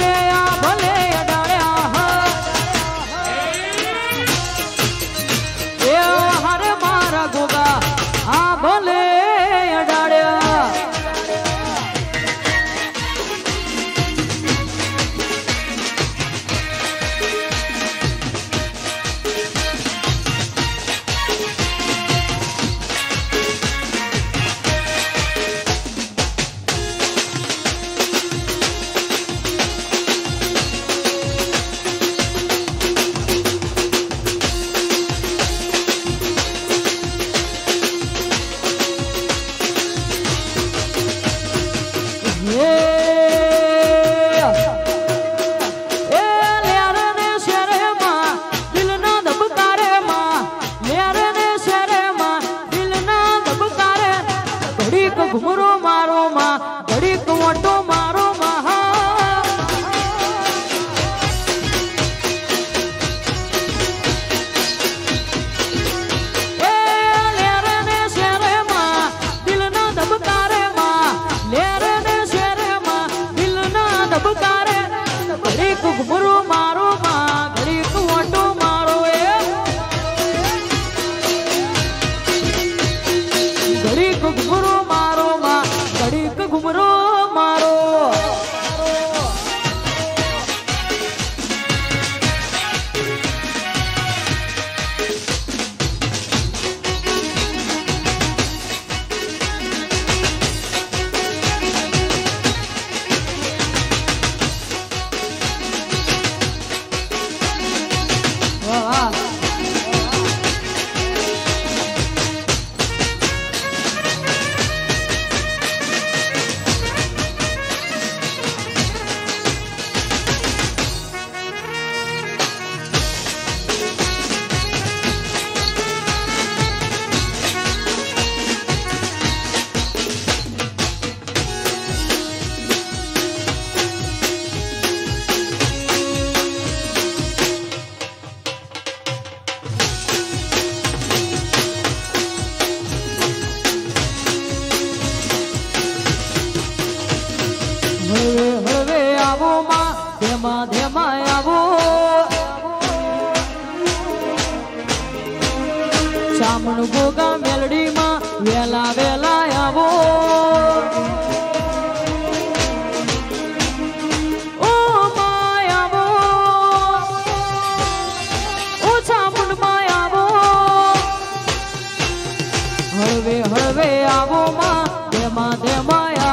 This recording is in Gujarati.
રે આ ભલે અડાડ્યા એ હરે મારા ગોગા આ ભલે અડાડ્યા ઘુમરો મારો માં ઘડીક મોટો મારો મહા એ લેરે ને શેરે માં દિલના ધબકારે માં લેરે ને શેરે માં દિલના ધબકારે ઘડીક ઘુમરો મારો માં ઘડીક મોટો મારો એ ઘડીક ઘુમરો ઘડીક ઘુમરો મારો વાહ હળવે આવો માં ધેમા ધેમા આવો શામણ ગોગા મેલડી માં વેલા વેલા આવો ઓ માં આવો ઓ શામણ માં આવો હળવે હળવે આવો માં ધેમા ધેમા